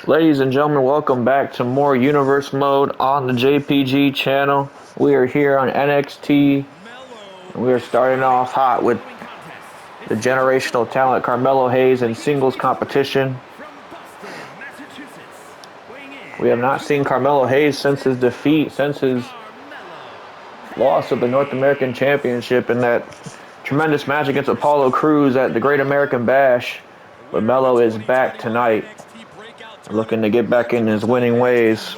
Ladies and gentlemen, welcome back to more Universe Mode on the JPG channel. We are here on NXT, and we are starting off hot with the generational talent Carmelo Hayes in singles competition. We have not seen Carmelo Hayes since his loss of the North American Championship in that tremendous match against Apollo Crews at the Great American Bash. But Melo is back tonight, looking to get back in his winning ways.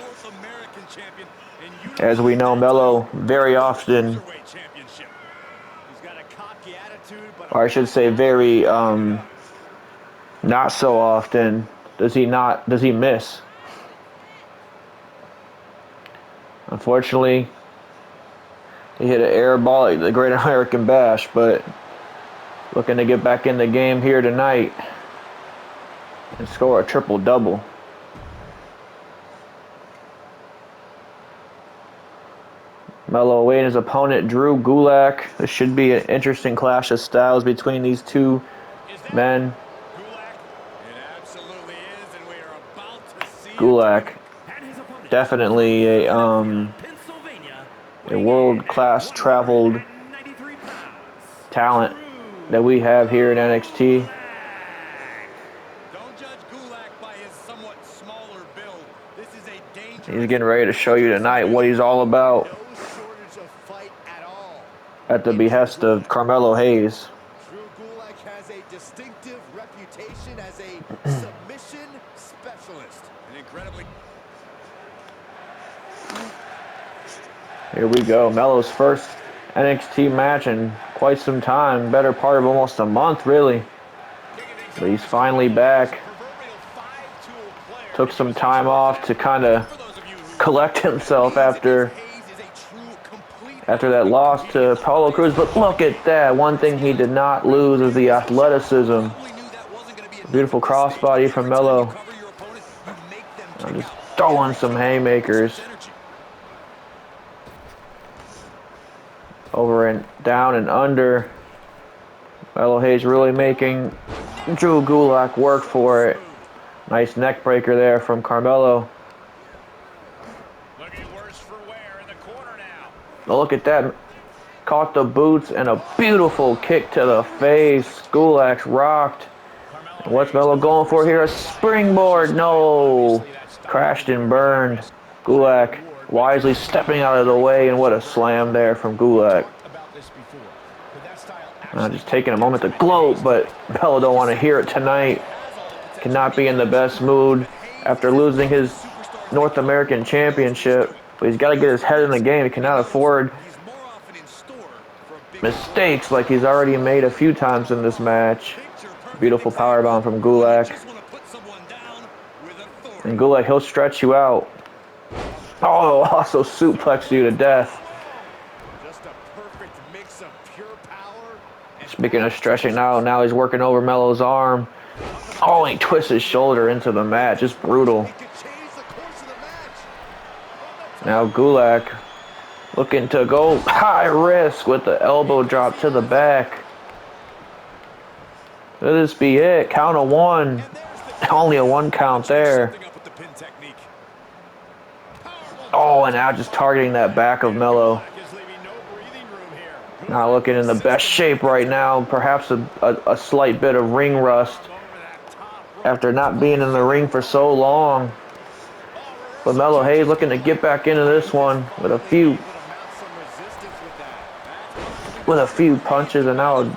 As we know, Melo very often, or I should say very not so often, does he miss. Unfortunately, he hit an air ball at the Great American Bash, but looking to get back in the game here tonight and score a triple-double. Melo awaiting his opponent, Drew Gulak. This should be an interesting clash of styles between these two men. Gulak, definitely a world-class traveled talent that we have here in NXT. He's getting ready to show you tonight what he's all about at the behest of Carmelo Hayes. Drew Gulak has a distinctive reputation as a submission specialist. And incredibly. Here we go. Melo's first NXT match in quite some time. Better part of almost a month, really. But he's finally back. Took some time off to kind of collect himself after that loss to Apollo Crews. But look at that. One thing he did not lose is the athleticism. Beautiful crossbody from Melo. Just throwing some haymakers. Over and down and under. Melo Hayes really making Drew Gulak work for it. Nice neck breaker there from Carmelo. Oh, look at that. Caught the boots and a beautiful kick to the face. Gulak rocked. And what's Melo going for here? A springboard. No. Crashed and burned. Gulak wisely stepping out of the way, and what a slam there from Gulak. Just taking a moment to gloat, but Melo don't want to hear it tonight. Cannot be in the best mood after losing his North American Championship. But he's got to get his head in the game. He cannot afford mistakes like he's already made a few times in this match. Beautiful powerbomb from Gulak. And Gulak, he'll stretch you out. Oh, also suplex you to death. Speaking of stretching out, now he's working over Melo's arm. Oh, he twists his shoulder into the mat. Just brutal. Now Gulak looking to go high risk with the elbow drop to the back. Could this be it? Count of one. Only a one count there. Oh, and now just targeting that back of Melo. Not looking in the best shape right now. Perhaps a slight bit of ring rust after not being in the ring for so long. But Melo Hayes looking to get back into this one with a few punches, and now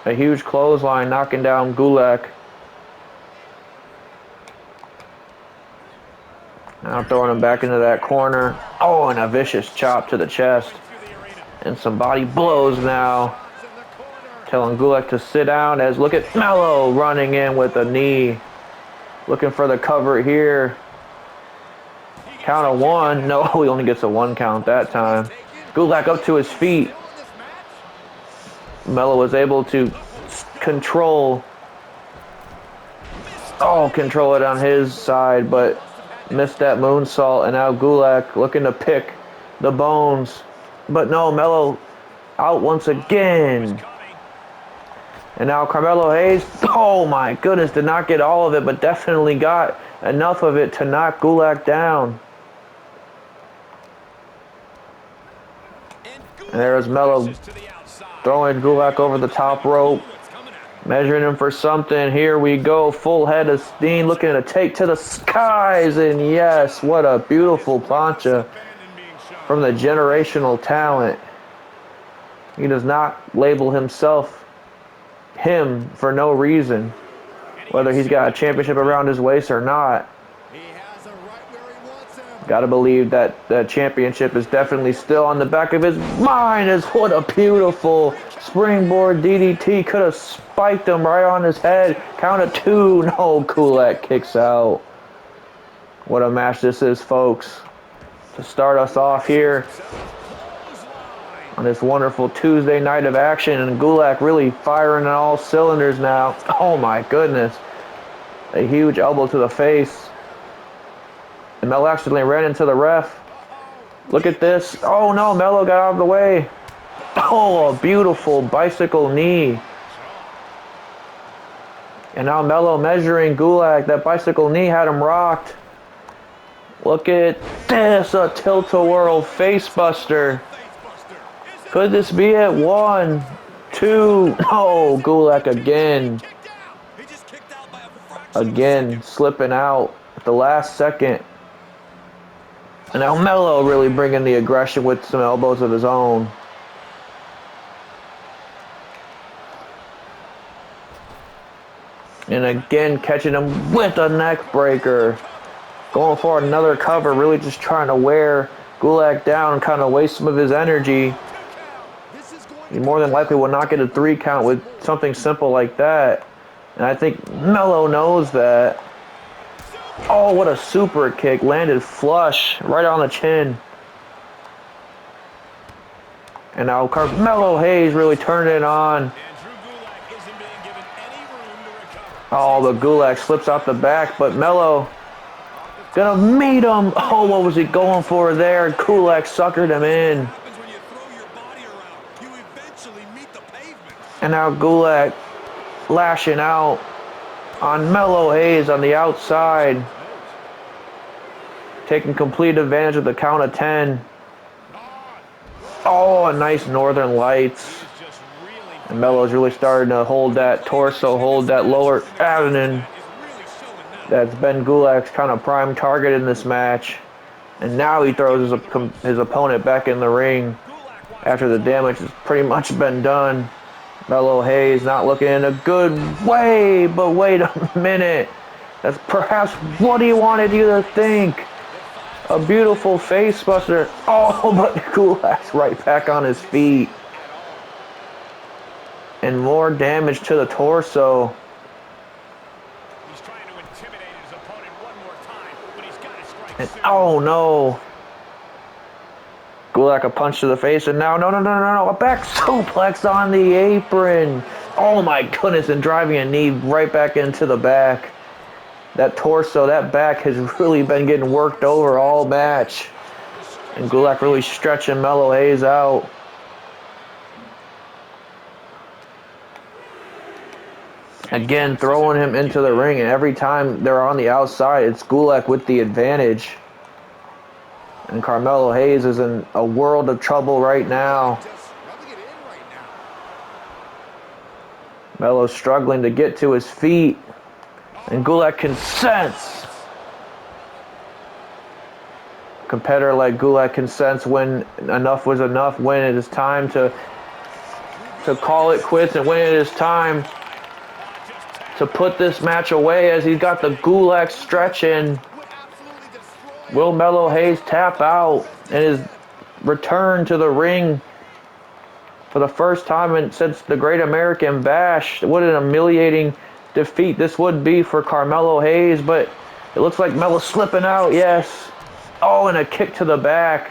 a huge clothesline knocking down Gulak. Now throwing him back into that corner. Oh, and a vicious chop to the chest. And some body blows now. Telling Gulak to sit down, as look at Melo running in with a knee. Looking for the cover here. Count of one. No, he only gets a one count that time. Gulak up to his feet. Melo was able to control it on his side, but missed that moonsault. And now Gulak looking to pick the bones. But no, Melo out once again. And now Carmelo Hayes, oh my goodness, did not get all of it, but definitely got enough of it to knock Gulak down. And there's Melo throwing Gulak over the top rope, measuring him for something. Here we go, full head of steam, looking to take to the skies. And yes, what a beautiful plancha from the generational talent. He does not label himself him for no reason, whether he's got a championship around his waist or not. Gotta believe that the championship is definitely still on the back of his mind. As what a beautiful springboard DDT, could have spiked him right on his head. Count of 2. No, Gulak kicks out. What a match this is, folks. To start us off here on this wonderful Tuesday night of action, and Gulak really firing on all cylinders now. Oh my goodness. A huge elbow to the face. And Melo accidentally ran into the ref. Look at this. Oh no, Melo got out of the way. Oh, a beautiful bicycle knee. And now Melo measuring Gulak. That bicycle knee had him rocked. Look at this, a tilt-a-whirl facebuster. Could this be it? 1, 2. No, Gulak again. Again, slipping out at the last second. And now Melo really bringing the aggression with some elbows of his own. And again, catching him with a neck breaker. Going for another cover, really just trying to wear Gulak down and kind of waste some of his energy. He more than likely will not get a 3 count with something simple like that. And I think Melo knows that. Oh, what a super kick. Landed flush right on the chin. And now Carmelo Hayes really turned it on. Oh, but Gulak slips out the back, but Melo gonna meet him. Oh, what was he going for there? Gulak suckered him in. And now Gulak lashing out on Melo Hayes on the outside. Taking complete advantage of the count of 10. Oh, a nice Northern Lights. And Melo's really starting to hold that torso, hold that lower abdomen. That's been Gulak's kind of prime target in this match. And now he throws his opponent back in the ring after the damage has pretty much been done. Melo Hayes not looking in a good way, but wait a minute. That's perhaps what he wanted you to think. A beautiful face buster. Oh, but Gulak's right back on his feet. And more damage to the torso. He's trying to intimidate his opponent one more time, but he's got to strike And soon. oh no. Gulak a punch to the face, and now, no, a back suplex on the apron. Oh my goodness, and driving a knee right back into the back. That torso, that back has really been getting worked over all match. And Gulak really stretching Melo Hayes out. Again, throwing him into the ring, and every time they're on the outside, it's Gulak with the advantage. And Carmelo Hayes is in a world of trouble right now. Melo's struggling to get to his feet. And Gulak can sense. A competitor like Gulak can sense when enough was enough, when it is time to call it quits, and when it is time to put this match away, as he's got the Gulak stretch in. Will Melo Hayes tap out and his return to the ring for the first time since the Great American Bash? What an humiliating defeat this would be for Carmelo Hayes, but it looks like Melo's slipping out, yes. Oh, and a kick to the back.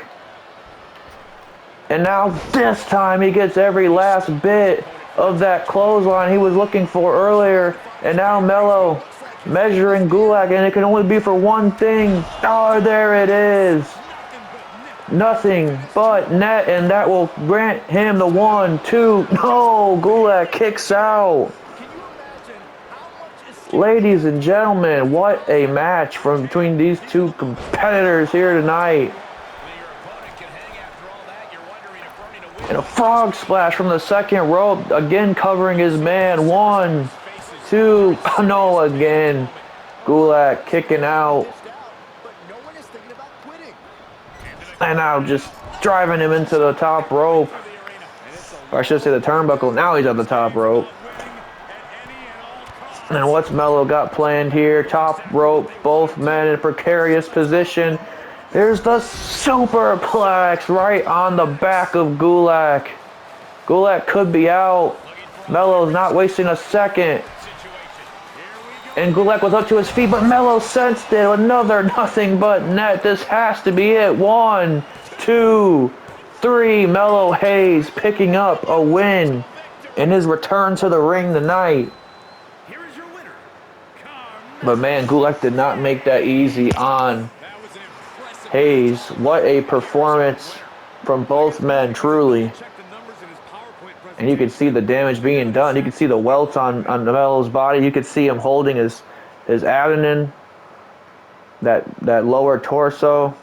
And now this time he gets every last bit of that clothesline he was looking for earlier. And now Melo measuring Gulak, and it can only be for one thing. Oh, there it is. Nothing but net, and that will grant him the 1, 2. No, Gulak kicks out. Ladies and gentlemen, what a match from between these two competitors here tonight. And a frog splash from the second rope, again covering his man. 1, 2, no, again. Gulak kicking out. And now just driving him into the top rope. Or I should say the turnbuckle. Now he's at the top rope. And what's Melo got planned here? Top rope, both men in precarious position. There's the superplex right on the back of Gulak. Gulak could be out. Melo's not wasting a second. And Gulak was up to his feet, but Melo sensed it. Another nothing but net. This has to be it. 1, 2, 3. Carmelo Hayes picking up a win in his return to the ring tonight. But man, Gulak did not make that easy on Hayes. What a performance from both men, truly. And you can see the damage being done. You can see the welts on Melo's body. You can see him holding his abdomen, that lower torso.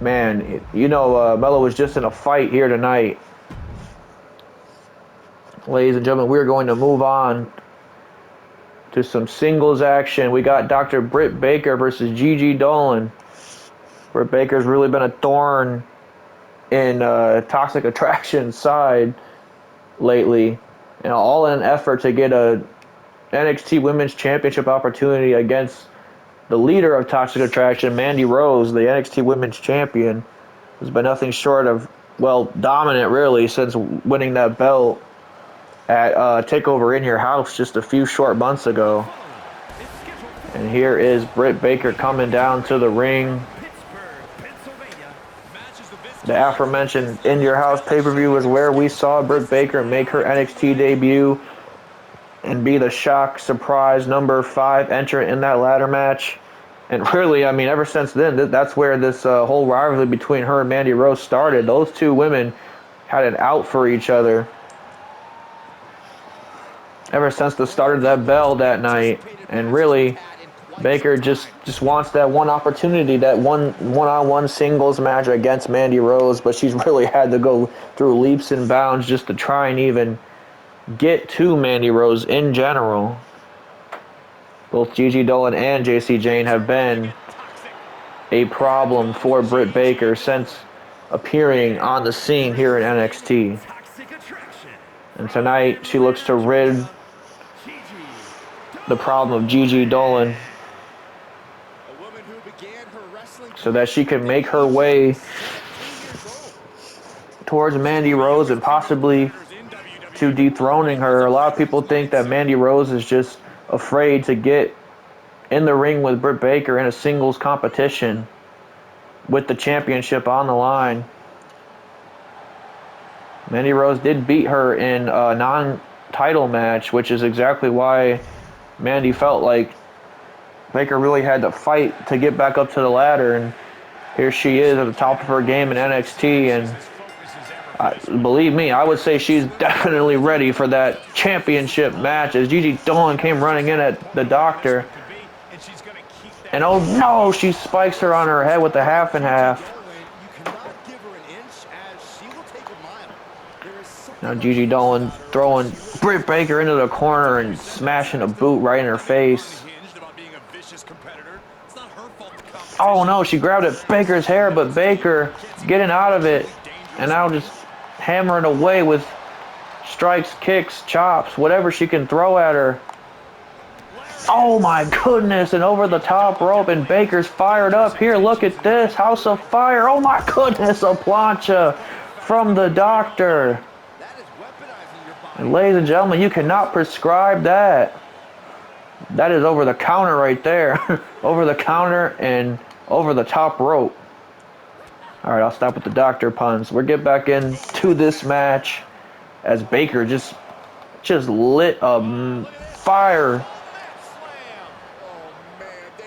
Man, you know Melo was just in a fight here tonight. Ladies and gentlemen, we're going to move on to some singles action. We got Dr. Britt Baker versus Gigi Dolan. Britt Baker's really been a thorn in Toxic Attraction's side lately, and all in an effort to get a NXT Women's Championship opportunity against the leader of Toxic Attraction, Mandy Rose, the NXT Women's Champion, has been nothing short of, well, dominant really since winning that belt at TakeOver in Your House just a few short months ago. And here is Britt Baker coming down to the ring. The aforementioned In Your House pay-per-view is where we saw Britt Baker make her NXT debut and be the shock, surprise, number 5 entrant in that ladder match. And really, I mean, ever since then, that's where this whole rivalry between her and Mandy Rose started. Those two women had it out for each other ever since the start of that bell that night. And really, Baker just wants that one opportunity, that one-on-one singles match against Mandy Rose, but she's really had to go through leaps and bounds just to try and even get to Mandy Rose in general. Both Gigi Dolan and JC Jane have been a problem for Britt Baker since appearing on the scene here in NXT. And tonight, she looks to rid the problem of Gigi Dolan so that she can make her way towards Mandy Rose and possibly to dethroning her. A lot of people think that Mandy Rose is just afraid to get in the ring with Britt Baker in a singles competition with the championship on the line. Mandy Rose did beat her in a non-title match, which is exactly why Mandy felt like Baker really had to fight to get back up to the ladder, and here she is at the top of her game in NXT, and believe me, I would say she's definitely ready for that championship match as Gigi Dolan came running in at the doctor. And oh no, she spikes her on her head with the half and half. Now Gigi Dolan throwing Britt Baker into the corner and smashing a boot right in her face. Oh no, she grabbed at Baker's hair, but Baker getting out of it and now just hammering away with strikes, kicks, chops, whatever she can throw at her. Oh my goodness, and over the top rope, and Baker's fired up. Here, look at this, House of Fire. Oh my goodness, a plancha from the doctor. And ladies and gentlemen, you cannot prescribe that. That is over the counter right there. Over the counter and over the top rope. All right, I'll stop with the doctor puns. We'll get back into this match as Baker just lit a fire.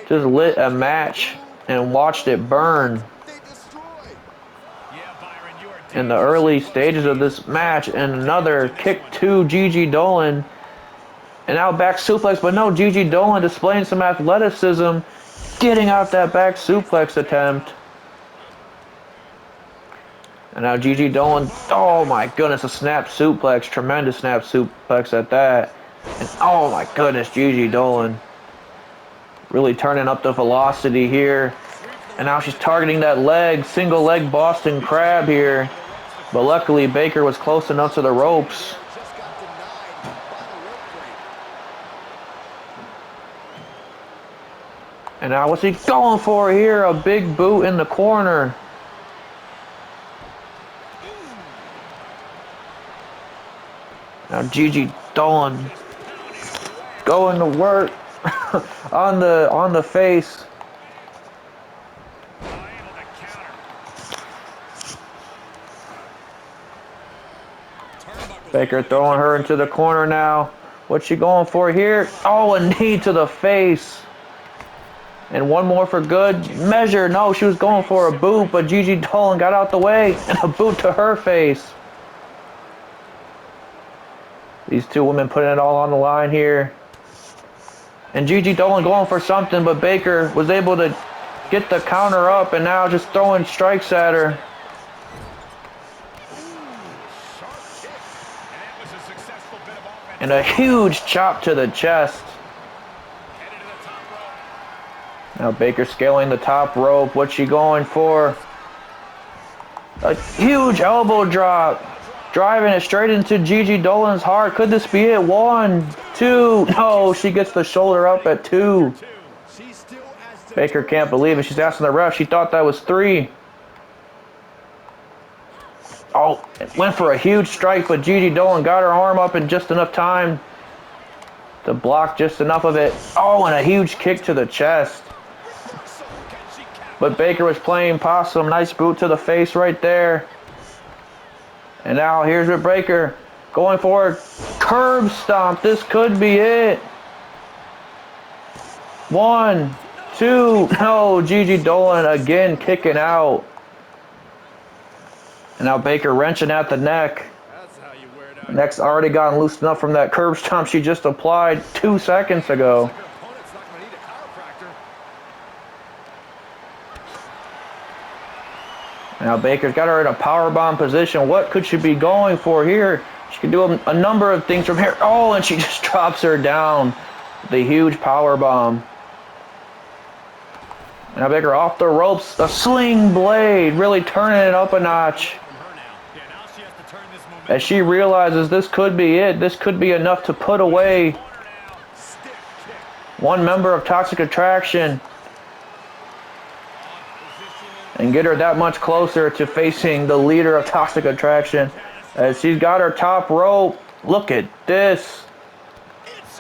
Just lit a match and watched it burn. In the early stages of this match, and another kick to Gigi Dolan And now back suplex, but no, Gigi Dolan displaying some athleticism, getting out that back suplex attempt. And now Gigi Dolan, oh my goodness, a snap suplex, tremendous snap suplex at that. And oh my goodness, Gigi Dolan really turning up the velocity here. And now she's targeting that leg, single leg Boston Crab here. But luckily Baker was close enough to the ropes. And now what's he going for here? A big boot in the corner. Now Gigi Dolan going to work on the face. Baker throwing her into the corner now. What's she going for here? Oh, a knee to the face. And one more for good measure. No, she was going for a boot, but Gigi Dolan got out the way. And a boot to her face. These two women putting it all on the line here. And Gigi Dolan going for something, but Baker was able to get the counter up and now just throwing strikes at her. And a huge chop to the chest. Now Baker scaling the top rope. What's she going for? A huge elbow drop. Driving it straight into Gigi Dolan's heart. Could this be it? 1, 2. No, she gets the shoulder up at 2. Baker can't believe it. She's asking the ref. She thought that was 3. Oh, it went for a huge strike, but Gigi Dolan got her arm up in just enough time to block just enough of it. Oh, and a huge kick to the chest. But Baker was playing possum. Nice boot to the face right there. And now here's with Baker going for a curb stomp. This could be it. 1, 2. No, Gigi Dolan again kicking out. And now Baker wrenching at the neck. Neck's already gotten loose enough from that curb stomp she just applied 2 seconds ago. Now Baker's got her in a powerbomb position. What could she be going for here? She can do a number of things from here. Oh, and she just drops her down. The huge powerbomb. Now Baker off the ropes. A sling blade. Really turning it up a notch. As she realizes this could be it. This could be enough to put away one member of Toxic Attraction. And get her that much closer to facing the leader of Toxic Attraction. As she's got her top rope. Look at this.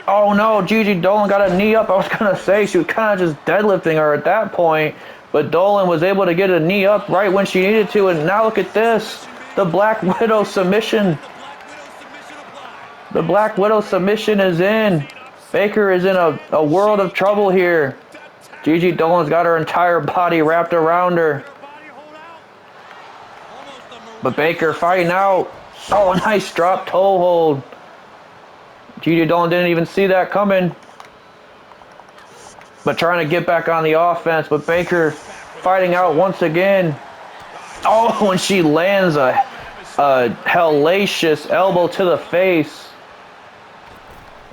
Oh no, Gigi Dolan got a knee up. I was going to say she was kind of just deadlifting her at that point. But Dolan was able to get a knee up right when she needed to. And now look at this. The Black Widow submission. The Black Widow submission is in. Baker is in a world of trouble here. Gigi Dolan's got her entire body wrapped around her. But Baker fighting out. Oh, a nice drop toe hold. Gigi Dolan didn't even see that coming. But trying to get back on the offense. But Baker fighting out once again. Oh, and she lands a hellacious elbow to the face.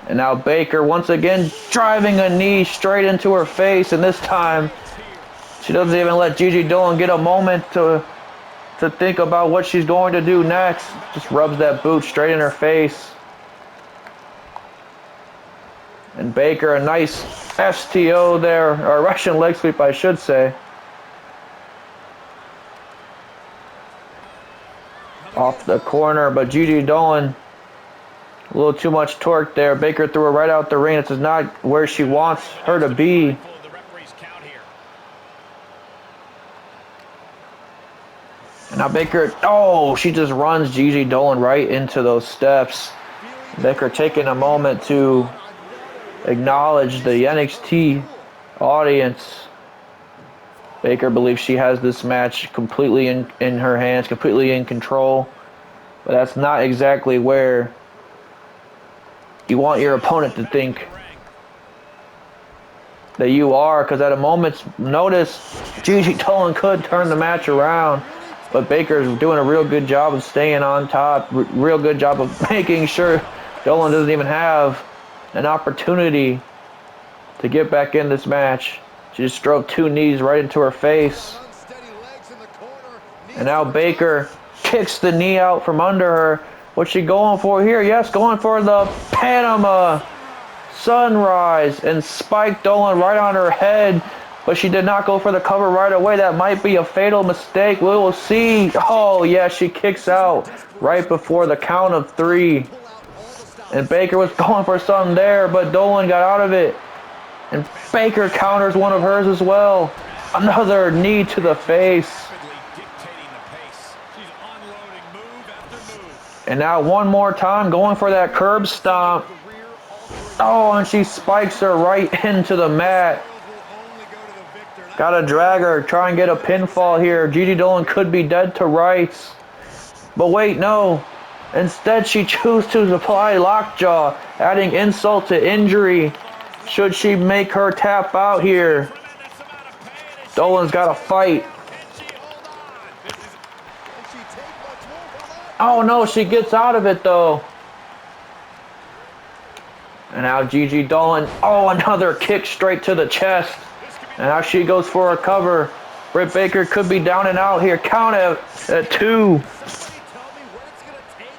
And now Baker once again driving a knee straight into her face. And this time, she doesn't even let Gigi Dolan get a moment to think about what she's going to do next. Just rubs that boot straight in her face. And Baker, a nice STO there, or a Russian leg sweep, I should say. Off the corner, but Gigi Dolan, a little too much torque there. Baker threw her right out the ring. This is not where she wants her to be. And now Baker, oh, she just runs Gigi Dolan right into those steps. Baker taking a moment to acknowledge the NXT audience. Baker believes she has this match completely in her hands, completely in control. But that's not exactly where You want your opponent to think that you are, because at a moment's notice, Gigi Dolan could turn the match around. But Baker's doing a real good job of staying on top, real good job of making sure Dolan doesn't even have an opportunity to get back in this match. She just drove 2 knees right into her face. And now Baker kicks the knee out from under her. What's she going for here? Yes, going for the Panama Sunrise, and spiked Dolan right on her head, but she did not go for the cover right away. That might be a fatal mistake. We will see. Oh, yeah, she kicks out right before the count of 3. And Baker was going for something there, but Dolan got out of it. And Baker counters one of hers as well. Another knee to the face. And now one more time going for that curb stomp. Oh, and she spikes her right into the mat. Gotta drag her, try and get a pinfall here. Gigi Dolan could be dead to rights. But wait, no. Instead, she chooses to apply lockjaw, adding insult to injury. Should she make her tap out here? Dolan's gotta fight. Oh no, she gets out of it though. And now Gigi Dolan, oh, another kick straight to the chest. And now she goes for a cover. Britt Baker could be down and out here. Count at 2.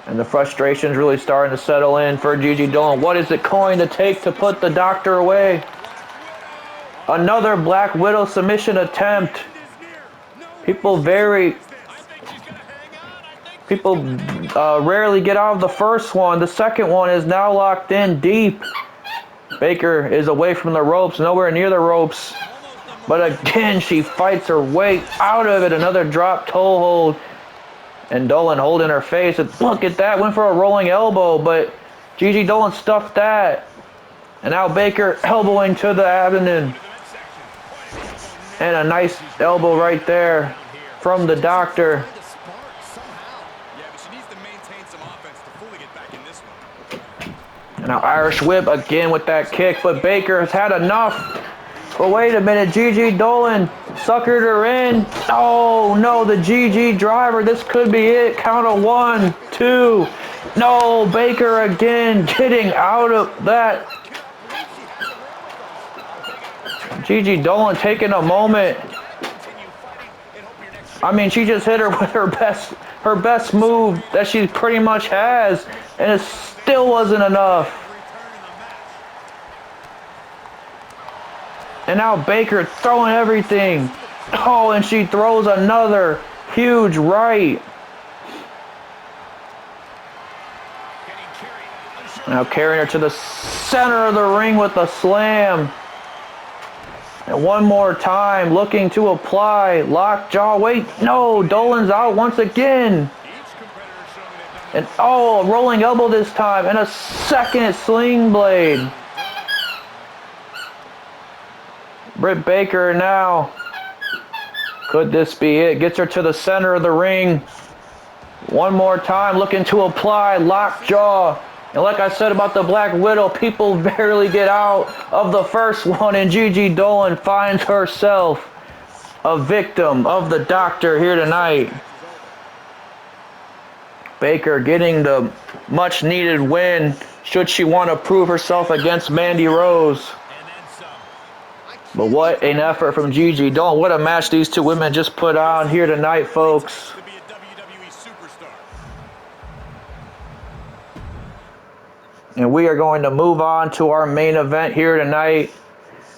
And the frustration's really starting to settle in for Gigi Dolan. What is it going to take to put the doctor away? Another Black Widow submission attempt. People rarely get out of the first one. The second one is now locked in deep. Baker is away from the ropes, nowhere near the ropes. But again, she fights her way out of it. Another drop toe hold. And Dolan holding her face. And look at that, went for a rolling elbow, but Gigi Dolan stuffed that. And now Baker elbowing to the abdomen. And a nice elbow right there from the doctor. And now Irish whip again with that kick, but Baker has had enough. But wait a minute, Gigi Dolan suckered her in. Oh no, the GG driver, this could be it. Count of 1, 2. No, Baker again getting out of that. Gigi Dolan taking a moment. I mean, she just hit her with her best move that she pretty much has, and it still wasn't enough. And now Baker throwing everything. Oh, and she throws another huge right. Now carrying her to the center of the ring with a slam. And one more time, looking to apply lockjaw. Wait, no, Dolan's out once again. And oh, a rolling elbow this time, and a second sling blade. Britt Baker now. Could this be it? Gets her to the center of the ring. One more time, looking to apply lockjaw. And like I said about the Black Widow, people barely get out of the first one, and Gigi Dolan finds herself a victim of the doctor here tonight. Baker getting the much needed win should she want to prove herself against Mandy Rose. But what an effort from Gigi Dolan. What a match these two women just put on here tonight, folks. And we are going to move on to our main event here tonight.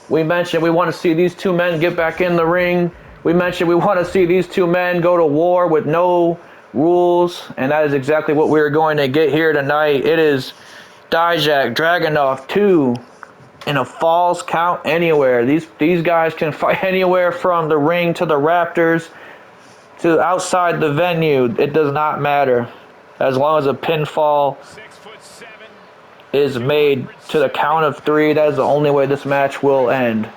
We mentioned we want to see these two men get back in the ring. We mentioned we want to see these two men go to war with no rules. And that is exactly what we're going to get here tonight. It is Dijak, Dragunav 2 in a Falls Count Anywhere. These guys can fight anywhere from the ring to the rafters to outside the venue. It does not matter. As long as a pinfall is made to the count of 3, that is the only way this match will end.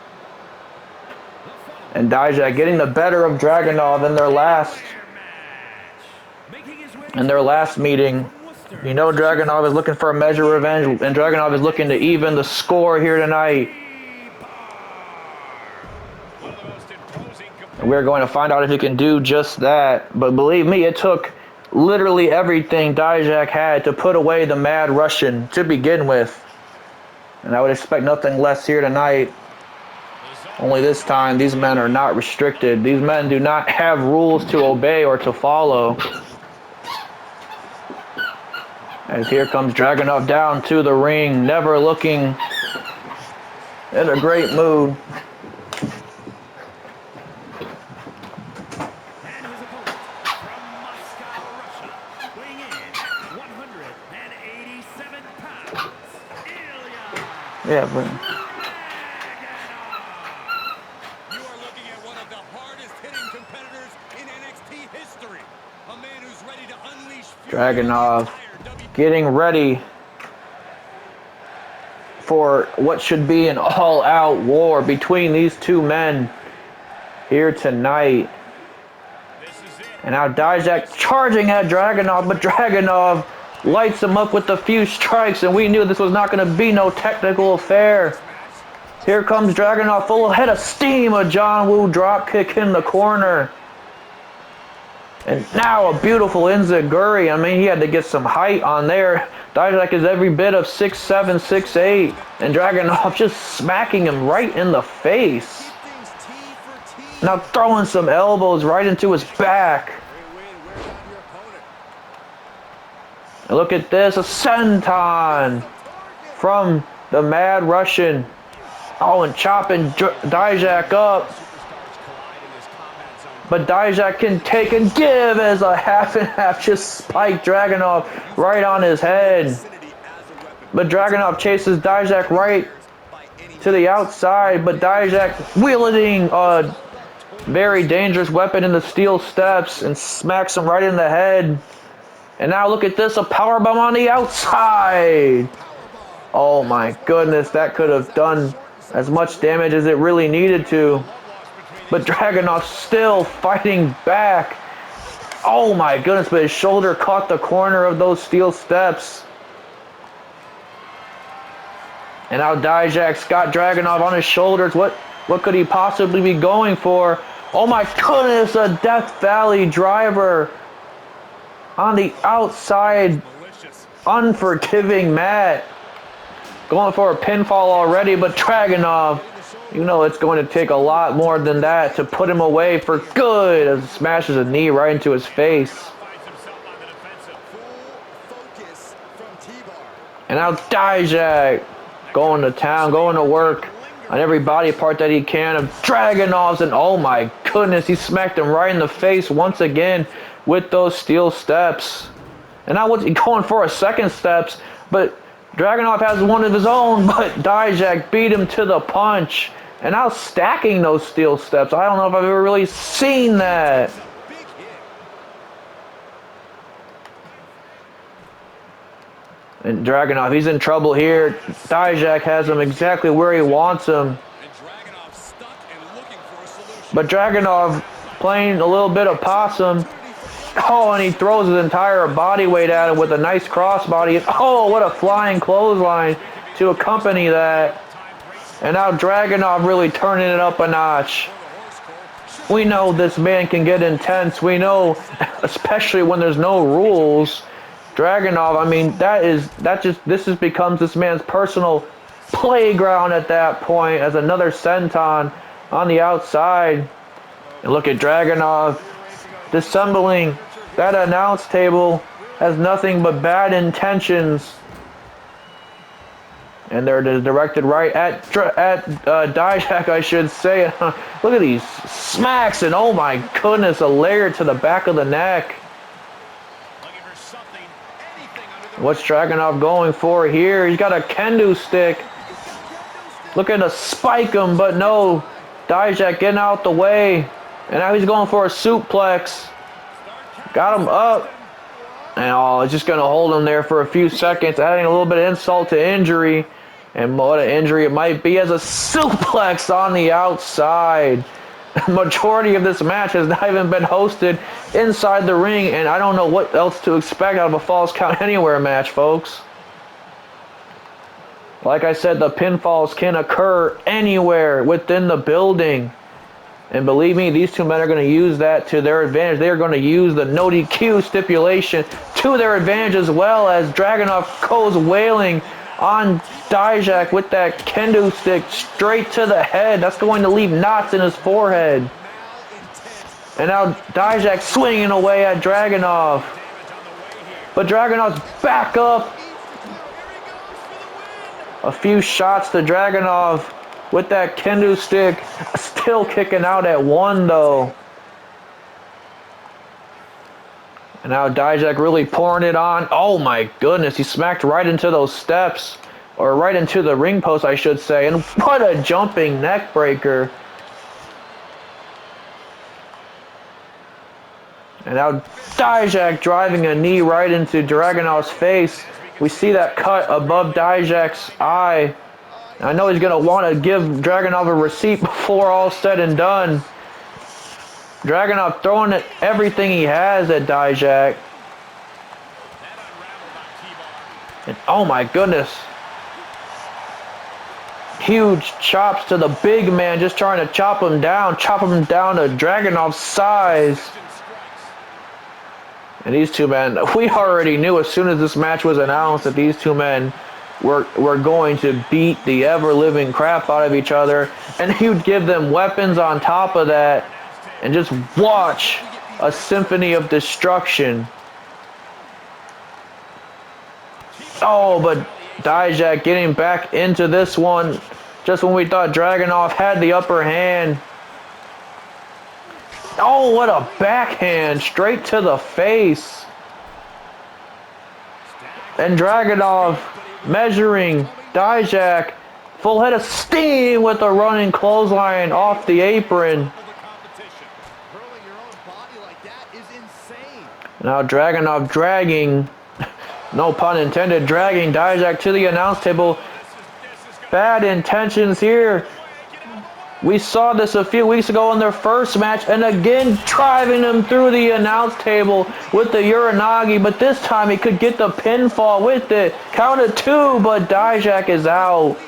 And Dijak getting the better of Dragunov in their last meeting You know Dragunov is looking for a measure of revenge, and Dragunov is looking to even the score here tonight. And we're going to find out if he can do just that. But believe me, it took literally everything Dijak had to put away the Mad Russian to begin with. And I would expect nothing less here tonight. Only this time, these men are not restricted. These men do not have rules to obey or to follow. As here comes Dragunov down to the ring, never looking in a great mood. And his opponent from Moscow, Russia, weighing in at 187 pounds, Ilja Yeah, but You are looking at one of the hardest hitting competitors in NXT history. A man who's ready to unleash Dragunov getting ready for what should be an all-out war between these two men here tonight. And now Dijak charging at Dragunov, but Dragunov lights him up with a few strikes, and we knew this was not going to be no technical affair. Here comes Dragunov full head of steam, a John Woo drop kick in the corner. And now a beautiful enziguri. I mean, he had to get some height on there. Dijak is every bit of 6'7", 6'8", and Dragunov just smacking him right in the face. Now throwing some elbows right into his back. And look at this, a senton from the Mad Russian. Oh, and chopping Dijak up. But Dijak can take and give as a half and half just spiked Dragunov right on his head. But Dragunov chases Dijak right to the outside, but Dijak wielding a very dangerous weapon in the steel steps and smacks him right in the head. And now look at this, a powerbomb on the outside. Oh my goodness, that could have done as much damage as it really needed to. But Dragunov still fighting back. Oh my goodness, but his shoulder caught the corner of those steel steps. And now Dijak's got Dragunov on his shoulders. What could he possibly be going for? Oh my goodness, a Death Valley driver on the outside. Unforgiving mat. Going for a pinfall already, but Dragunov, you know it's going to take a lot more than that to put him away for good as he smashes a knee right into his face. And now Dijak going to town, going to work on every body part that he can of Dragunov's, and oh my goodness, he smacked him right in the face once again with those steel steps. And now what's he going for, a second steps, but Dragunov has one of his own, but Dijak beat him to the punch. And now stacking those steel steps. I don't know if I've ever really seen that. And Dragunov, he's in trouble here. Dijak has him exactly where he wants him. But Dragunov playing a little bit of possum. Oh, and he throws his entire body weight at him with a nice crossbody. Oh, what a flying clothesline to accompany that. And now Dragunov really turning it up a notch. We know this man can get intense. We know, especially when there's no rules. Dragunov, I mean, this just becomes this man's personal playground at that point as another senton on the outside. And look at Dragunov dissembling. That announce table has nothing but bad intentions. And they're directed right at Dijak, I should say. Look at these smacks, and oh my goodness, a layer to the back of the neck. What's Dragunov going for here? He's got a kendo stick. Looking to spike him, but no. Dijak getting out the way. And now he's going for a suplex. Got him up. And oh, it's just going to hold him there for a few seconds, adding a little bit of insult to injury. And what an injury it might be as a suplex on the outside. The majority of this match has not even been hosted inside the ring, and I don't know what else to expect out of a Falls Count Anywhere match, folks. Like I said, the pinfalls can occur anywhere within the building. And believe me, these two men are going to use that to their advantage. They are going to use the no DQ stipulation to their advantage, as well as Dragunov goes wailing on Dijak with that kendo stick straight to the head. That's going to leave knots in his forehead. And now Dijak swinging away at Dragunov. But Dragunov's back up. A few shots to Dragunov with that kendo stick. Still kicking out at 1 though. And now Dijak really pouring it on. Oh my goodness, he smacked right into those steps. Or right into the ring post, I should say. And what a jumping neck breaker. And now Dijak driving a knee right into Dragunov's face. We see that cut above Dijak's eye. I know he's going to want to give Dragunov a receipt before all said and done. Dragunov throwing everything he has at Dijak. And oh my goodness. Huge chops to the big man, just trying to chop him down to Dragunov's size. And these two men, we already knew as soon as this match was announced that these two men were going to beat the ever-living crap out of each other. And he would give them weapons on top of that and just watch a symphony of destruction. Oh, but Dijak getting back into this one just when we thought Dragunov had the upper hand. Oh, what a backhand straight to the face. And Dragunov measuring Dijak. Full head of steam with a running clothesline off the apron. Now Dragunov dragging, no pun intended, dragging Dijak to the announce table. Bad intentions here. We saw this a few weeks ago in their first match, and again driving him through the announce table with the Uranagi, but this time he could get the pinfall with it. Count of 2, but Dijak is out.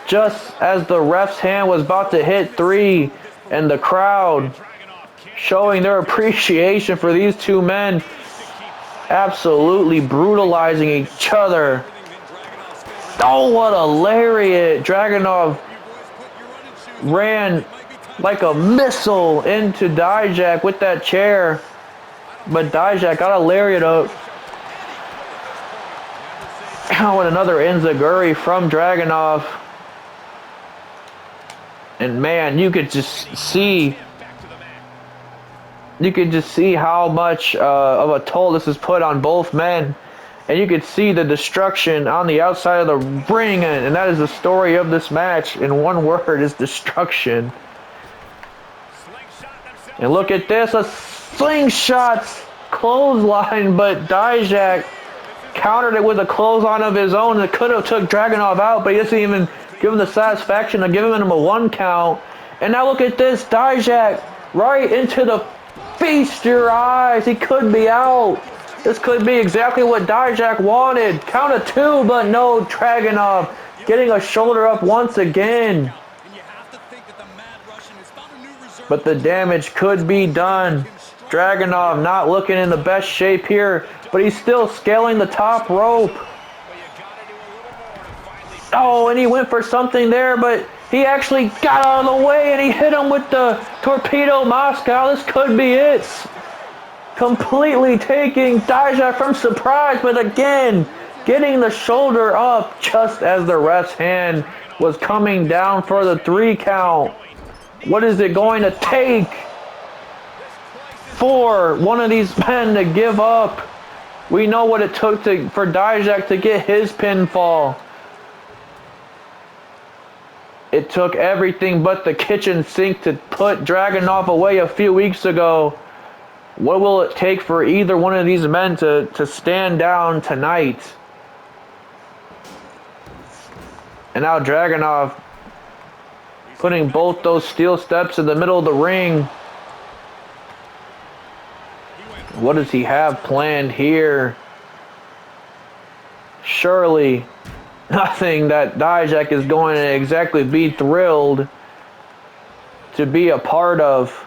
Just as the ref's hand was about to hit 3, and the crowd showing their appreciation for these two men absolutely brutalizing each other. Oh, what a lariat. Dragunov ran like a missile into Dijak with that chair, but Dijak got a lariat up. Oh, and another enziguri from Dragunov. And man, you could just see how much of a toll this has put on both men. And you could see the destruction on the outside of the ring, and that is the story of this match. In one word, is destruction. And look at this, a slingshot clothesline, but Dijak countered it with a clothesline of his own that could have took Dragunov out, but he doesn't even give him the satisfaction of giving him a 1 count. And now look at this, Dijak right into the feast your eyes. He could be out. This could be exactly what Dijak wanted. Count of 2, but no, Dragunov getting a shoulder up once again. But the damage could be done. Dragunov not looking in the best shape here, but he's still scaling the top rope. Oh, and he went for something there, but he actually got out of the way and he hit him with the Torpedo Moscow. This could be it. Completely taking Dijak from surprise, but again, getting the shoulder up just as the ref's hand was coming down for the 3 count. What is it going to take for one of these men to give up? We know what it took for Dijak to get his pinfall. It took everything but the kitchen sink to put Dragunov away a few weeks ago. What will it take for either one of these men to stand down tonight? And now Dragunov putting both those steel steps in the middle of the ring. What does he have planned here? Surely nothing that Dijak is going to exactly be thrilled to be a part of.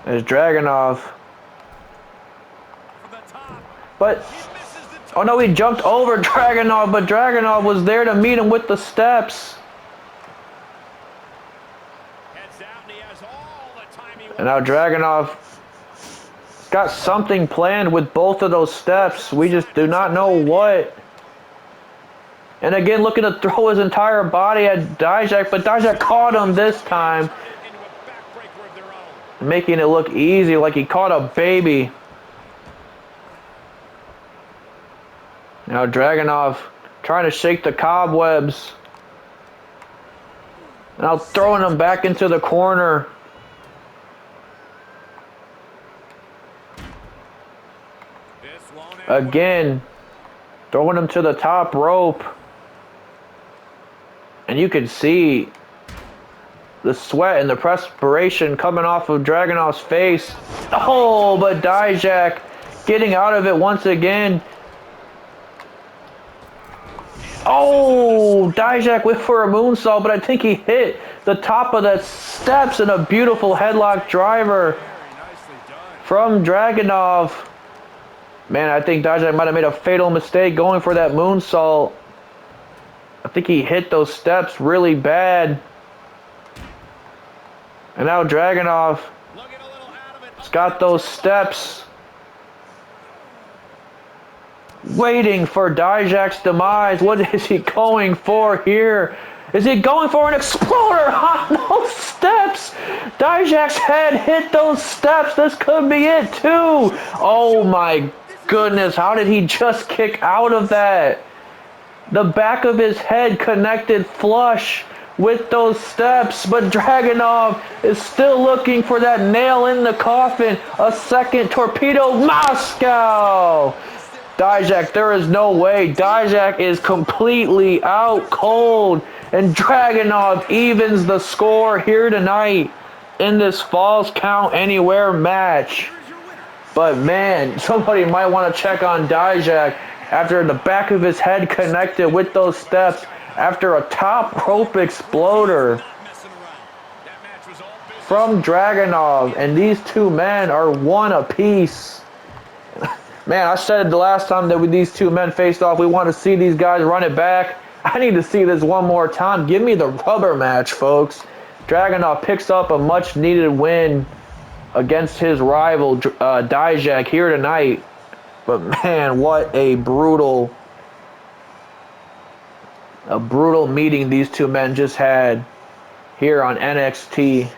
There's Dragunov. But, oh no, he jumped over Dragunov, but Dragunov was there to meet him with the steps. And now Dragunov got something planned with both of those steps. We just do not know what. And again, looking to throw his entire body at Dijak, but Dijak caught him this time, making it look easy, like he caught a baby. Now Dragunov trying to shake the cobwebs. Now throwing him back into the corner. Again, throwing him to the top rope. And you can see the sweat and the perspiration coming off of Dragunov's face. Oh, but Dijak getting out of it once again. Oh, Dijak went for a moonsault, but I think he hit the top of the steps in a beautiful headlock driver from Dragunov. Man, I think Dijak might have made a fatal mistake going for that moonsault. I think he hit those steps really bad. And now Dragunov has got those steps waiting for Dijak's demise. What is he going for here? Is he going for an exploder on those steps? Dijak's head hit those steps. This could be it too. Oh my goodness, how did he just kick out of that? The back of his head connected flush with those steps, but Dragunov is still looking for that nail in the coffin. A second torpedo Moscow. Dijak, there is no way. Dijak is completely out cold, and Dragunov evens the score here tonight in this Falls Count Anywhere match. But man, somebody might want to check on Dijak after the back of his head connected with those steps after a top rope exploder from Dragunov, and these two men are one apiece. Man, I said the last time that these two men faced off, we want to see these guys run it back. I need to see this one more time. Give me the rubber match, folks. Dragunov picks up a much-needed win against his rival, Dijak, here tonight. But man, what a brutal meeting these two men just had here on NXT.